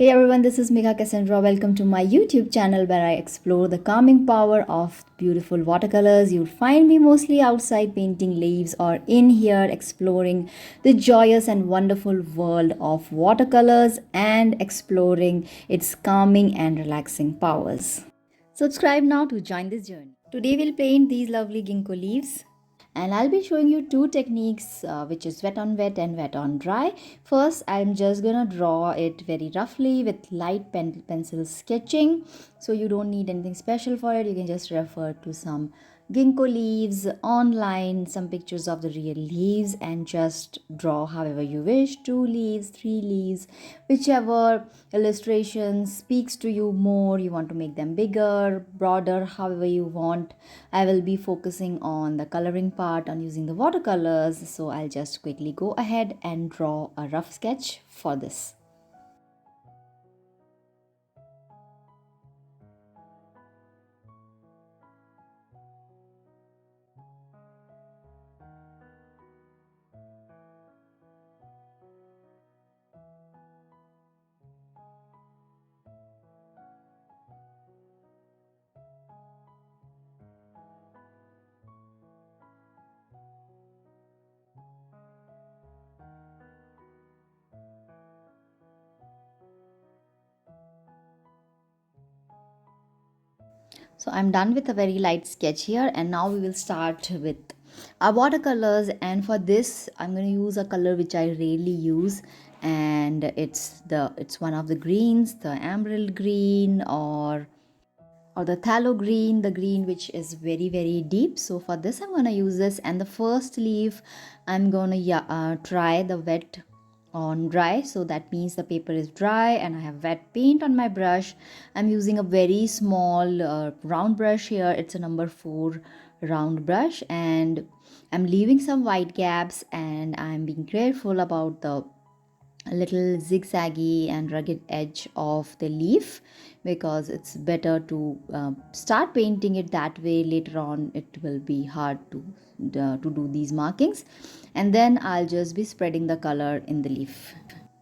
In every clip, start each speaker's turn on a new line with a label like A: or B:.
A: Hey everyone, this is Megha Cassandra. Welcome to my YouTube channel where I explore the calming power of beautiful watercolors. You'll find me mostly outside painting leaves or in here exploring the joyous and wonderful world of watercolors and exploring its calming and relaxing powers. Subscribe now to join this journey. Today we'll paint these lovely ginkgo leaves and I'll be showing you two techniques which is wet on wet and wet on dry. First, I'm just gonna draw it very roughly with light pencil sketching, so you don't need anything special for it. You can just refer to some ginkgo leaves online, some pictures of the real leaves, and just draw however you wish, 2 leaves, 3 leaves, whichever illustration speaks to you more. You want to make them bigger, broader, however you want. I will be focusing on the coloring part on using the watercolors, so I'll just quickly go ahead and draw a rough sketch for this. So I'm done with a very light sketch here, and now we will start with our watercolors. And for this I'm going to use a color which I rarely use, and it's one of the greens, the emerald green or the tallow green, the green which is very deep. So for this I'm going to use this, and the first leaf I'm going to try the wet on dry, so that means the paper is dry and I have wet paint on my brush. I'm using a very small round brush here. It's a number 4 round brush, and I'm leaving some white gaps, and I'm being careful about the little zigzaggy and rugged edge of the leaf, because it's better to start painting it that way. Later on it will be hard to do these markings, and then I'll just be spreading the color in the leaf.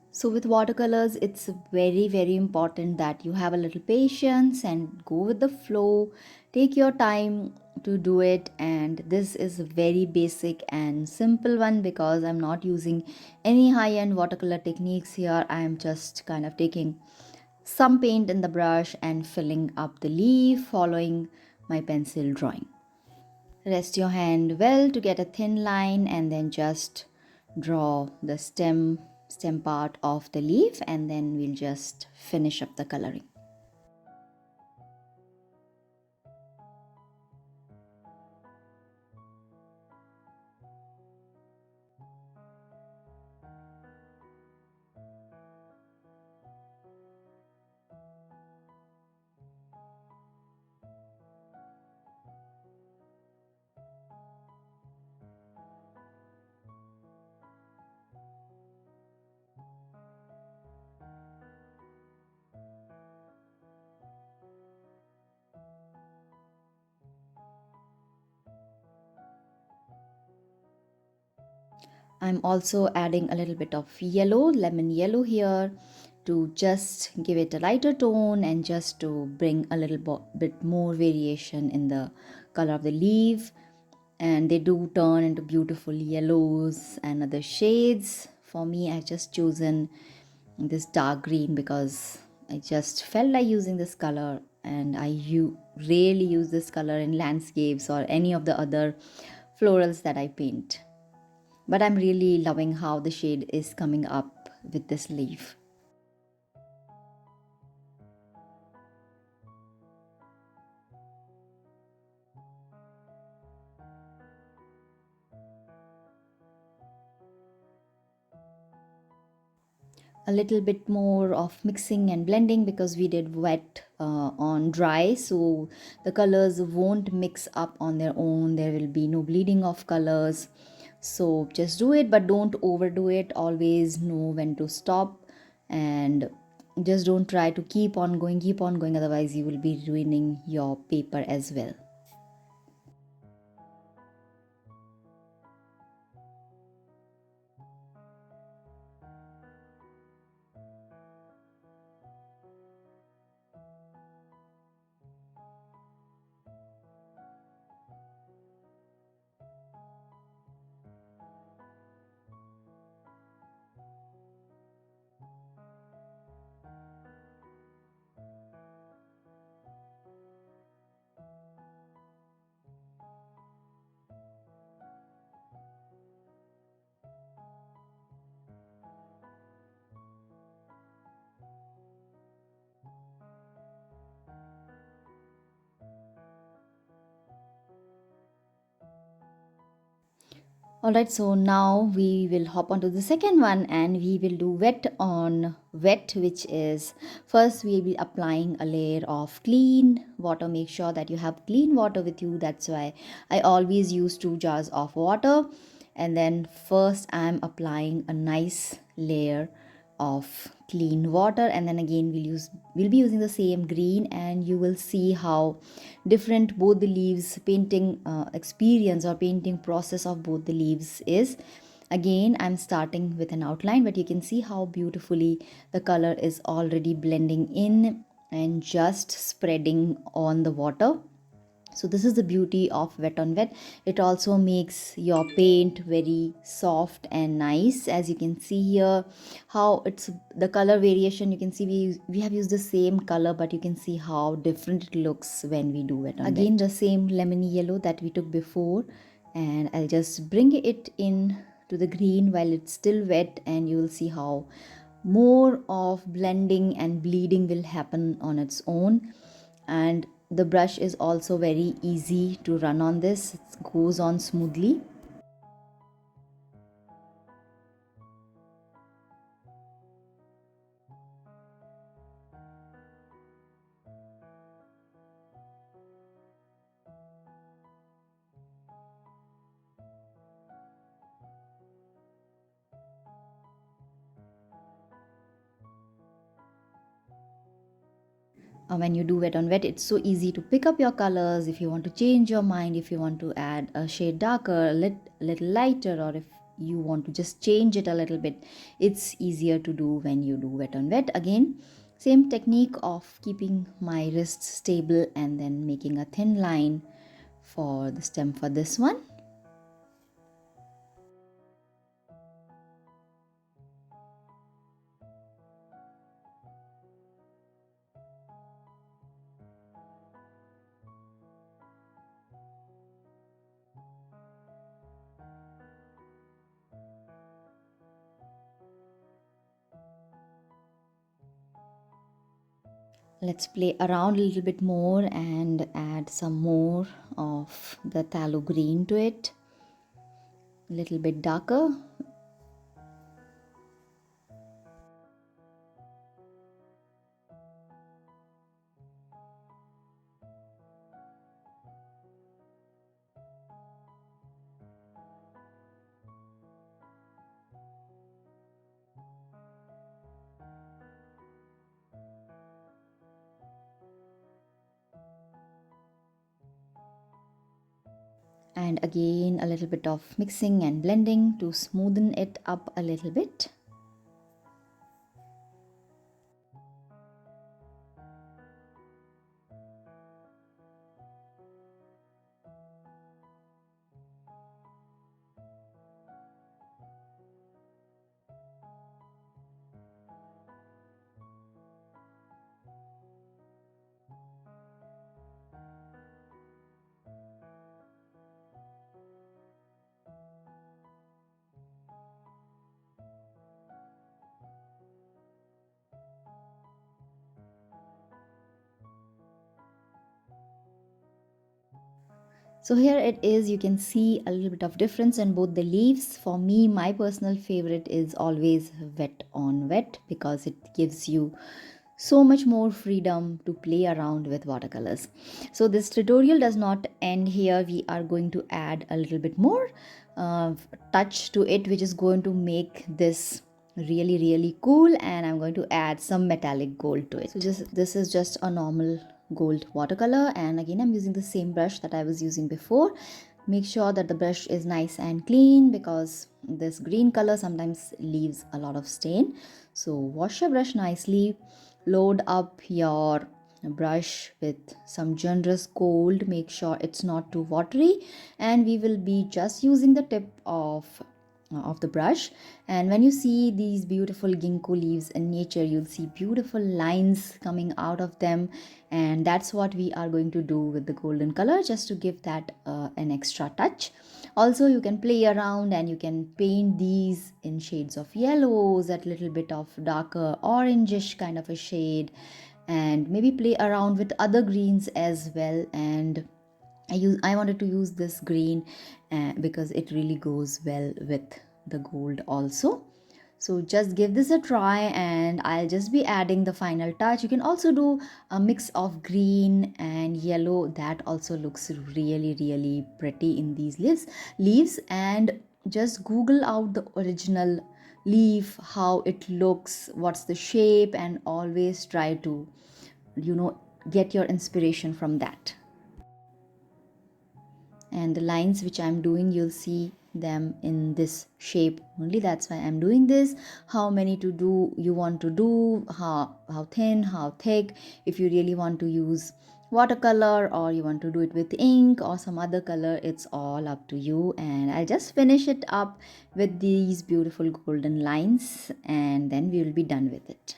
A: So with watercolors, it's very important that you have a little patience and go with the flow. Take your time to do it, and this is a very basic and simple one because I'm not using any high-end watercolor techniques here. I am just kind of taking some paint in the brush and filling up the leaf following my pencil drawing. Rest your hand well to get a thin line, and then just draw the stem part of the leaf, and then we'll just finish up the coloring. I'm also adding a little bit of yellow, lemon yellow here, to just give it a lighter tone and just to bring a little bit more variation in the color of the leaf. And they do turn into beautiful yellows and other shades. For me, I've just chosen this dark green because I just felt like using this color, and rarely use this color in landscapes or any of the other florals that I paint. But I'm really loving how the shade is coming up with this leaf. A little bit more of mixing and blending because we did wet on dry, so the colors won't mix up on their own. There will be no bleeding of colors. So just do it, but don't overdo it. Always know when to stop, and just don't try to keep on going, otherwise you will be ruining your paper as well. Alright, so now we will hop on to the second one and we will do wet on wet, which is first we will be applying a layer of clean water. Make sure that you have clean water with you. That's why I always use 2 jars of water. And then first I'm applying a nice layer of clean water, and then again we'll be using the same green, and you will see how different both the leaves painting experience or painting process of both the leaves is. Again, I'm starting with an outline, but you can see how beautifully the color is already blending in and just spreading on the water. So this is the beauty of wet on wet. It also makes your paint very soft and nice. As you can see here, how it's the color variation, you can see we have used the same color, but you can see how different it looks when we do wet on again wet. The same lemony yellow that we took before, and I'll just bring it in to the green while it's still wet, and you will see how more of blending and bleeding will happen on its own. And the brush is also very easy to run on this, it goes on smoothly. When you do wet on wet, it's so easy to pick up your colors. If you want to change your mind, if you want to add a shade darker, a little lighter, or if you want to just change it a little bit, it's easier to do when you do wet on wet. Again, same technique of keeping my wrists stable and then making a thin line for the stem for this one. Let's play around a little bit more and add some more of the tallow green to it, a little bit darker. And again a little bit of mixing and blending to smoothen it up a little bit. So here it is, you can see a little bit of difference in both the leaves. For me, my personal favorite is always wet on wet because it gives you so much more freedom to play around with watercolors. So this tutorial does not end here. We are going to add a little bit more touch to it, which is going to make this really cool, and I'm going to add some metallic gold to it. So just this is just a normal gold watercolor, and again I'm using the same brush that I was using before. Make sure that the brush is nice and clean because this green color sometimes leaves a lot of stain. So wash your brush nicely, load up your brush with some generous gold, make sure it's not too watery, and we will be just using the tip of the brush. And when you see these beautiful ginkgo leaves in nature, you'll see beautiful lines coming out of them, and that's what we are going to do with the golden color, just to give that an extra touch. Also, you can play around and you can paint these in shades of yellows, that little bit of darker orangish kind of a shade, and maybe play around with other greens as well, and I wanted to use this green because it really goes well with the gold also. So just give this a try, and I'll just be adding the final touch. You can also do a mix of green and yellow. That also looks really, really pretty in these leaves. And just Google out the original leaf, how it looks, what's the shape, and always try to, you know, get your inspiration from that. And the lines which I'm doing, you'll see them in this shape only. That's why I'm doing this. How many to do you want to do, how thin, how thick, if you really want to use watercolor or you want to do it with ink or some other color, it's all up to you. And I just finish it up with these beautiful golden lines, and then we will be done with it.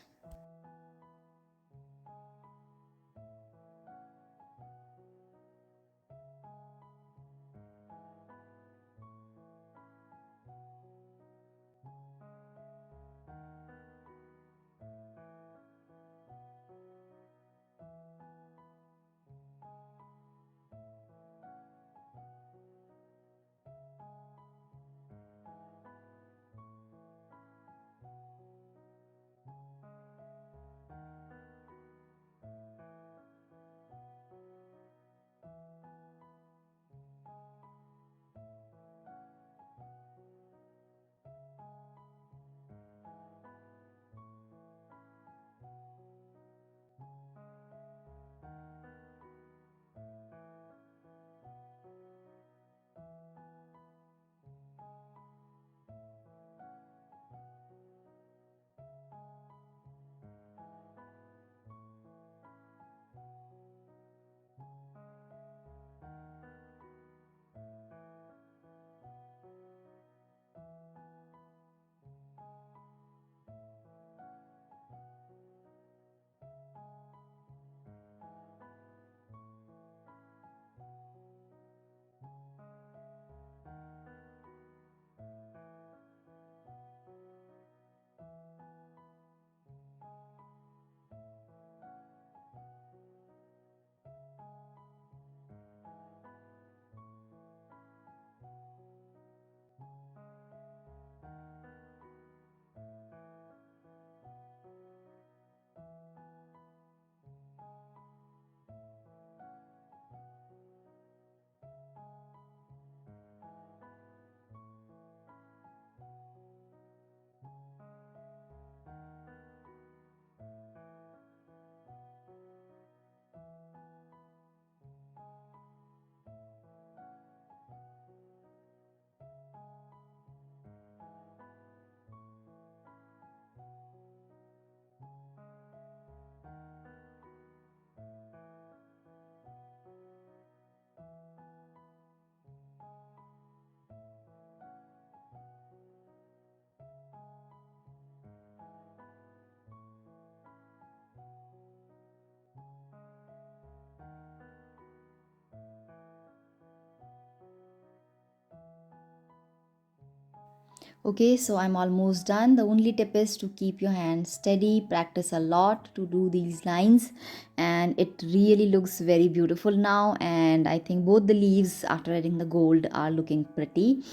A: Okay, so I'm almost done. The only tip is to keep your hands steady, practice a lot to do these lines, and it really looks very beautiful now. And I think both the leaves, after adding the gold, are looking pretty.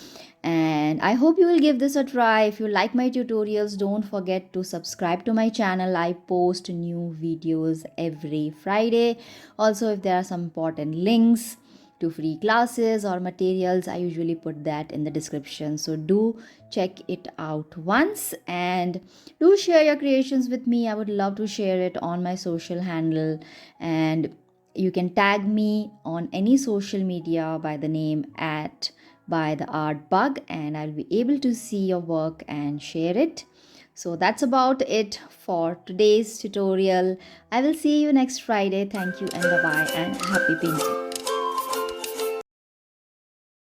A: And I hope you will give this a try. If you like my tutorials, don't forget to subscribe to my channel. I post new videos every Friday. Also, if there are some important links to free classes or materials, I usually put that in the description, so do check it out once, and do share your creations with me. I would love to share it on my social handle, and you can tag me on any social media by the name at by the art bug, and I'll be able to see your work and share it. So that's about it for today's tutorial. I will see you next Friday. Thank you, and bye bye, and happy painting.